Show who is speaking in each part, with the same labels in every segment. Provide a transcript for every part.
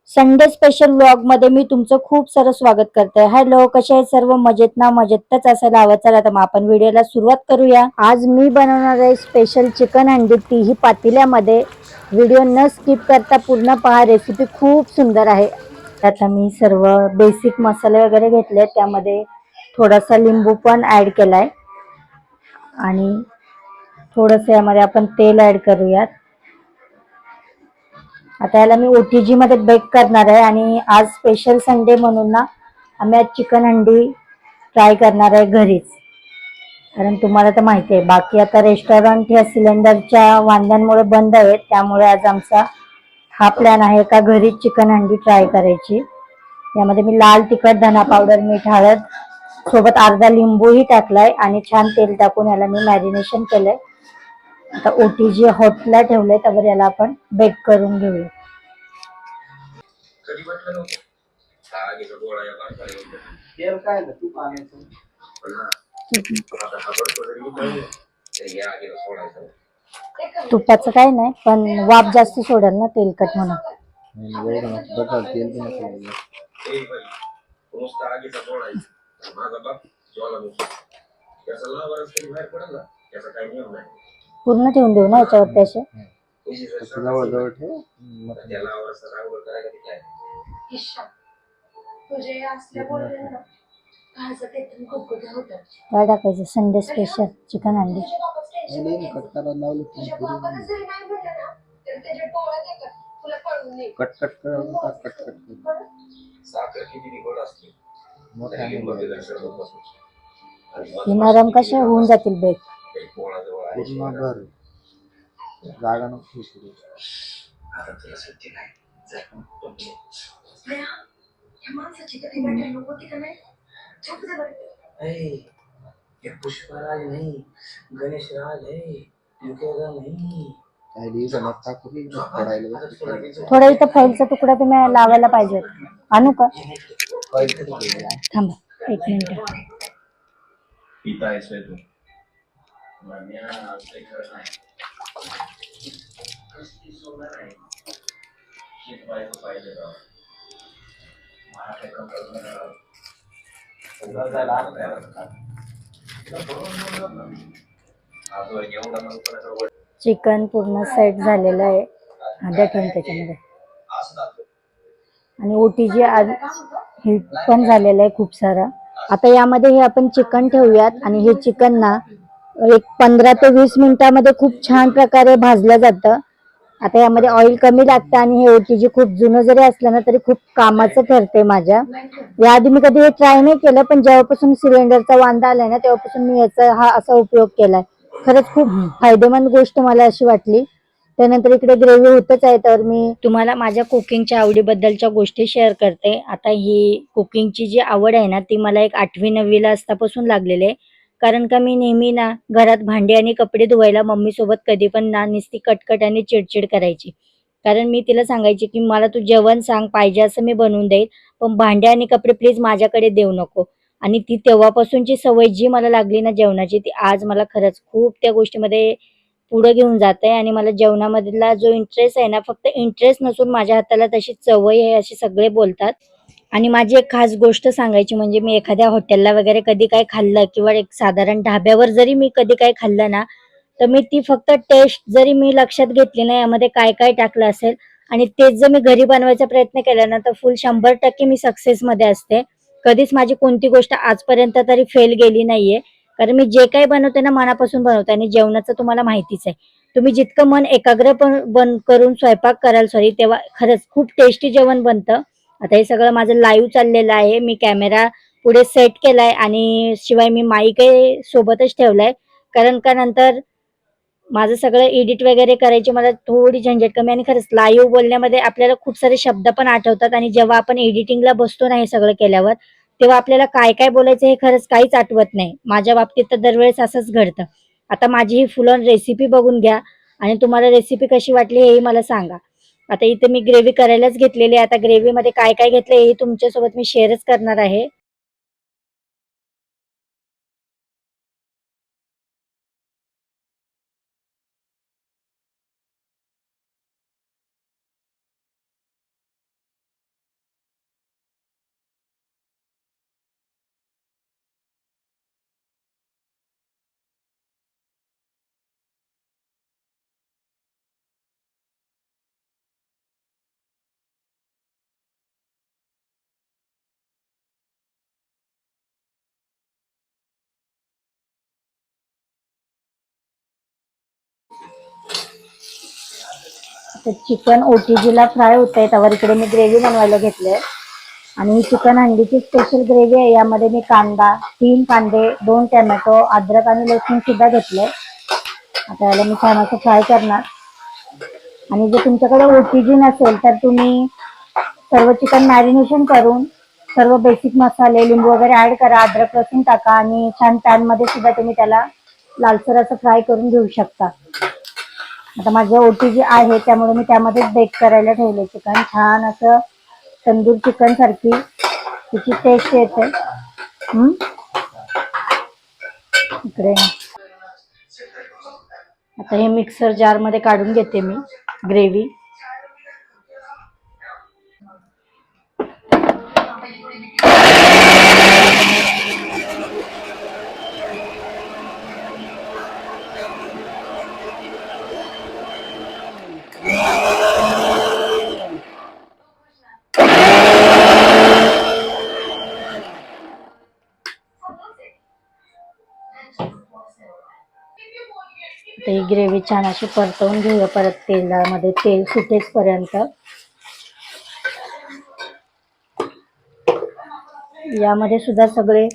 Speaker 1: Sunday special vlog मध्ये मी तुमचं खूप सारं स्वागत करते. हॅलो, कसे आहेत सर्व? मजेत ना? मजेतच असायला हवं. चला तर मग आपण व्हिडिओला सुरुवात करूया. आज मी बनवणार आहे स्पेशल चिकन हंडी, तीही पातेल्यामध्ये. व्हिडिओ न स्किप करता पूर्ण पहा, रेसिपी खूप सुंदर आहे. आता मी सर्व बेसिक मसाले वगैरे घेतले, त्यामध्ये थोडासा लिंबू पण ऍड केलाय आणि थोडस यामध्ये आपण तेल ऍड करूयात. आता याला मी ओटीजी मध्ये बेक करणार आहे आणि आज स्पेशल संडे म्हणून ना आम्ही आज चिकन हंडी ट्राय करणार आहे घरीच. कारण तुम्हाला तर माहिती आहे, बाकी आता रेस्टॉरंट या सिलेंडरच्या वांद्यांमुळे बंद आहेत, त्यामुळे आज आमचा हा प्लॅन आहे का घरीच चिकन हंडी ट्राय करायची. यामध्ये मी लाल तिखट, धना पावडर, मीठ, हळद सोबत अर्धा लिंबूही टाकलाय आणि छान तेल टाकून याला मी मॅरिनेशन केलंय. आता ओटीजी हॉटला ठेवलंय, त्यावर याला आपण बेक करून घेऊया. तुपाचं काय नाही, पण वाफ जास्त सोडेल ना तेलकट म्हणून. पूर्ण ठेवून देऊ ना याच्यावरती असे? काय टाकायचं? संडे स्पेशल चिकन हंडी. ही नरम कशा होऊन जातील बेक?
Speaker 2: जागा नको. पुष्पराज नहीं, गणेश राज है, रुकेगा नहीं.
Speaker 1: थोडा इथं फॉइलचा तुकडा तुम्ही लावायला पाहिजे. आणू का? थांबा 1 मिनिट. चिकन पूर्ण सेट झालेलं आहे. अर्धा ठेवून त्याच्यामध्ये आणि ओटीजी आज हीट पण झालेलं आहे खूप सारा. आता यामध्ये हे आपण चिकन ठेवूयात आणि हे चिकन ना एक 15 ते 20 मिनिटांमध्ये खूप छान प्रकारे भाजलं जातं. आता यामध्ये ऑइल कमी लागतं आणि हे ओटीजी खूप जुनं जरी असलं ना तरी खूप कामाचं ठरते माझ्या. याआधी मी कधी हे ट्राय नाही केलं, पण जेव्हापासून सिलेंडरचा वांदा आलाय ना तेव्हापासून मी याचा हा असा उपयोग केलाय. खरंच खूप फायदेमंद गोष्ट मला अशी वाटली. त्यानंतर इकडे ग्रेव्ही होतच आहे, तर मी तुम्हाला माझ्या कुकिंगच्या आवडीबद्दलच्या गोष्टी शेअर करते. आता ही कुकिंगची जी आवड आहे ना ती मला एक 8वी-9वीला असतापासून लागलेली आहे. कारण का मी नेहमी ना घरात भांडी आणि कपडे धुवायला मम्मी सोबत कधी पण ना नुसती कटकट आणि चिडचिड करायची. कारण मी तिला सांगायची की मला तू जेवण सांग, पाहिजे असं मी बनवून देईल, पण भांडे आणि कपडे प्लीज माझ्याकडे देऊ नको. आणि ती तेव्हापासूनची सवय जी मला लागली ना जेवणाची, ती आज मला खरंच खूप त्या गोष्टीमध्ये पुढे घेऊन जात आहे. आणि मला जेवणामधला जो इंटरेस्ट आहे ना, फक्त इंटरेस्ट नसून माझ्या हाताला तशी सवय आहे असे सगळे बोलतात. आणि माझी एक खास गोष्ट सांगायची म्हणजे मी एखाद्या हॉटेलला वगैरे कधी काय खाल्लं किंवा एक साधारण ढाब्यावर जरी मी कधी काय खाल्लं ना, तर मी ती फक्त टेस्ट जरी मी लक्षात घेतली ना यामध्ये काय काय टाकलं असेल आणि तेच जर मी घरी बनवायचा प्रयत्न केला ना, तर फुल 100% मी सक्सेसमध्ये असते. कधीच माझी कोणती गोष्ट आजपर्यंत तरी फेल गेली नाहीये. कारण मी जे काही बनवते ना मनापासून बनवते आणि जेवणाचं तुम्हाला माहितीच आहे. तुम्ही जितकं मन एकाग्र पण करून स्वयंपाक कराल तेव्हा खरंच खूप टेस्टी जेवण बनतं. आता हे सगळं माझं लाईव्ह चाललेलं आहे. मी कॅमेरा पुढे सेट केलाय आणि शिवाय मी माईकही सोबतच ठेवलाय. कारण का नंतर माझं सगळं एडिट वगैरे करायची मला थोडी झंझट कमी आणि खरंच लाईव्ह बोलण्यामध्ये आपल्याला खूप सारे शब्द पण आठवतात आणि जेव्हा आपण एडिटिंगला बसतो ना हे सगळं केल्यावर, तेव्हा आपल्याला काय काय बोलायचं हे खरंच काहीच आठवत नाही. माझ्या बाबतीत तर दरवेळेस असंच घडतं. आता माझी ही फुल ऑन रेसिपी बघून घ्या आणि तुम्हाला रेसिपी कशी वाटली हेही मला सांगा. आता इथे मी ग्रेव्ही करायलाच घेतलेली आहे. आता ग्रेव्हीमध्ये काय काय घेतलं हे तुमच्यासोबत मी शेअरच करणार आहे. तर चिकन ओटीजीला फ्राय होत आहे, त्यावर इकडे मी ग्रेव्ही बनवायला घेतले. आणि ही चिकन हंडीची स्पेशल ग्रेव्ही आहे. यामध्ये मी कांदा, 3 कांदे, 2 टोमॅटो, अद्रक आणि लसूण सुद्धा घेतले. आता याला मी छान असं फ्राय करणार. आणि जर तुमच्याकडे ओटीजी नसेल तर तुम्ही सर्व चिकन मॅरिनेशन करून सर्व बेसिक मसाले, लिंबू वगैरे ऍड करा, अद्रक लसूण टाका आणि छान पॅन मध्ये सुद्धा तुम्ही त्याला लालसर असं फ्राय करून घेऊ शकता. आता माझं ओटीजी आहे त्यामुळे मी त्यामध्ये बेक करायला ठेवले चिकन. छान असं तंदूर चिकन सारखी तिची टेस्ट येते. इकडे आता हे मिक्सर जार मध्ये काढून घेते मी ग्रेव्ही. आता ही ग्रेव्ही छान अशी परतवून घेऊया परत तेलामध्ये, तेल सुटेपर्यंत. यामध्ये सुद्धा सगळे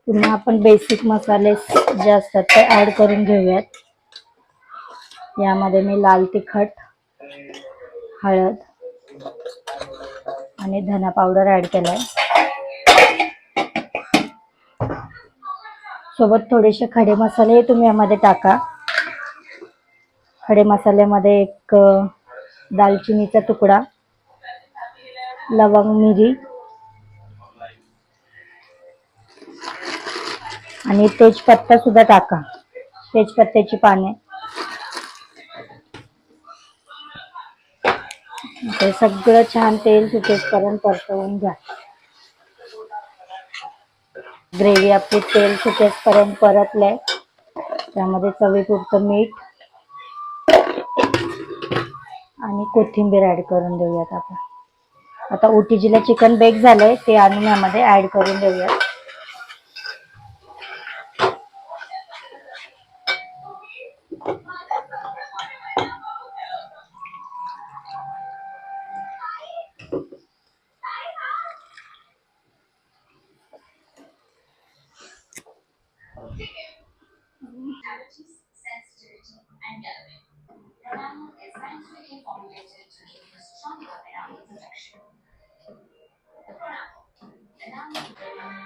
Speaker 1: पुन्हा आपण बेसिक मसाले जे असतात ते ऍड करून घेऊयात. यामध्ये मी लाल तिखट, हळद आणि धना पावडर ऍड केलाय. सोबत थोडेसे खडे मसाले तुम्ही यामध्ये टाका. खडे मसाल्यामध्ये एक दालचिनीचा तुकडा, लवंग, मिरी आणि तेजपत्ता सुद्धा टाका, तेजपत्त्याची पाने. ते सगळं छान तेल सुटेपर्यंत परतवून घ्या. ग्रेव्ही आपली तेल सुटेपर्यंत परतलंय. त्यामध्ये चवीपुरतं मीठ आणि कोथिंबीर ऍड करून देऊयात आपण. आता ओटीजीला चिकन बेक झालंय ते आणून यामध्ये ऍड करून देऊयात.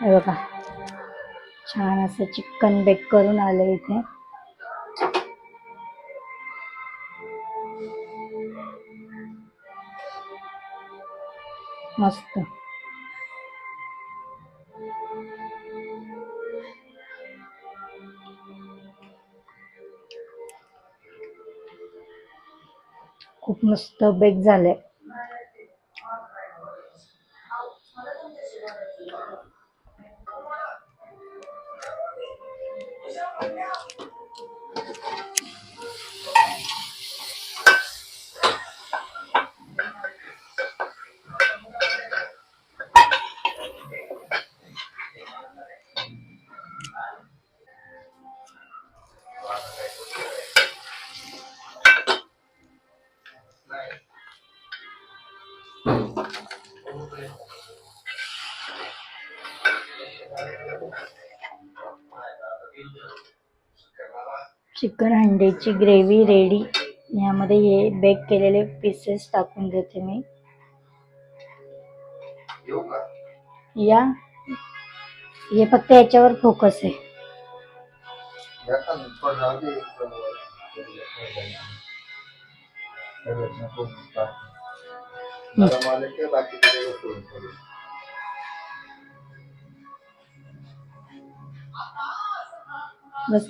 Speaker 1: हे बघा छान असं चिकन बेक करून आलं इथे. मस्त. खूप मस्त बेक झालंय. चिकन हंडीची ग्रेव्ही रेडी. यामध्ये हे बेक केलेले पीसेस टाकून देते मी. या हे फक्त याच्यावर फोकस आहे. बस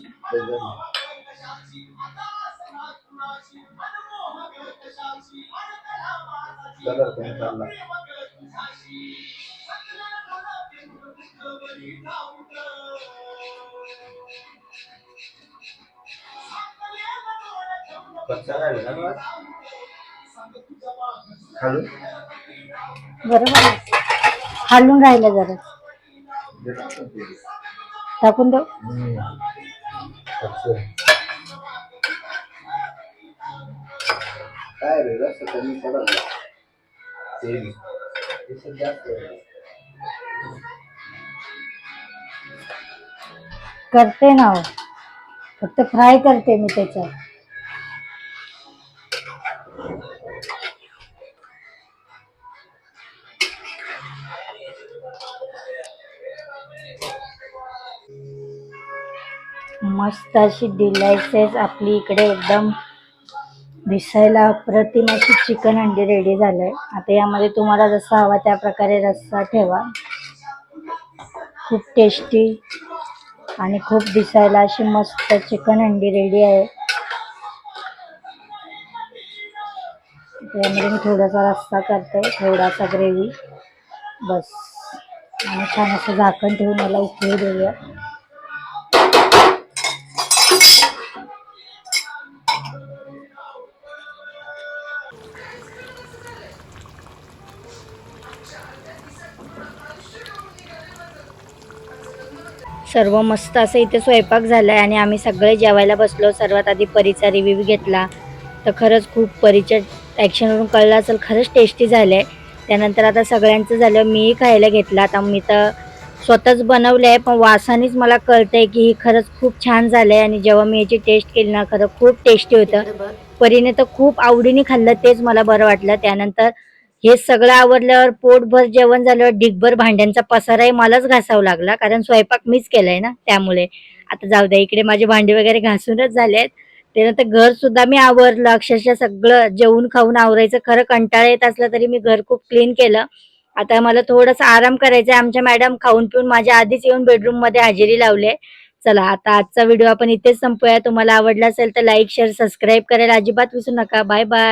Speaker 1: बरोबर हालून राहिलं जरा टाकून दे.
Speaker 2: काय रे रस्ता कमी पडत तेल ते जास्त
Speaker 1: करते ना हो. फक्त फ्राय करते मी त्याच्यात. मस्त अशी डिलायसेस आपली इकडे एकदम दिसायला अप्रतिम अशी चिकन अंडी रेडी झालंय. आता यामध्ये तुम्हाला जसा हवा त्या प्रकारे रस्सा ठेवा. खूप टेस्टी आणि खूप दिसायला अशी मस्त चिकन अंडी रेडी आहे. त्यामध्ये मी थोडासा रस्सा करते, थोडासा ग्रेव्ही बस. आणि छान असं झाकण ठेवून याला उकळू देऊया. सर्व मस्त असं इथे स्वयंपाक झालाय आणि आम्ही सगळे जेवायला बसलो. सर्वात आधी परीचा रिव्ह्यू घेतला तर खरंच खूप परीच्या ॲक्शनवरून कळलं असेल खरंच टेस्टी झालं आहे. त्यानंतर आता सगळ्यांचं झालं, मीही खायला घेतला. आता मी तर स्वतःच बनवलं आहे पण वासानेच मला कळतं आहे की ही खरंच खूप छान झालं आहे. आणि जेव्हा मी याची टेस्ट केली ना खरं खूप टेस्टी होतं. परीने तर खूप आवडीने खाल्लं, तेच मला बरं वाटलं. त्यानंतर हे सगळं आवरल्यावर पोटभर जेवण झाल्यावर ढिगभर भांड्यांचा पसाराही मलाच घासावा लागला, कारण स्वयंपाक मीच केलाय ना त्यामुळे. आता जाऊ द्या, इकडे माझे भांडी वगैरे घासूनच झाले आहेत. त्यानंतर घर सुद्धा मी आवरलं, अक्षरशः सगळं जेवून खाऊन आवरायचं खरं कंटाळा येत असला तरी मी घर खूप क्लीन केलं. आता मला थोडासा आराम करायचा आहे. आमच्या मॅडम खाऊन पिऊन माझ्या आधीच येऊन बेडरूम मध्ये हजेरी लावले. चला आता आजचा व्हिडिओ आपण इथेच संपूया. तुम्हाला आवडला असेल तर लाईक शेअर सबस्क्राईब करायला अजिबात विसरू नका. Bye bye.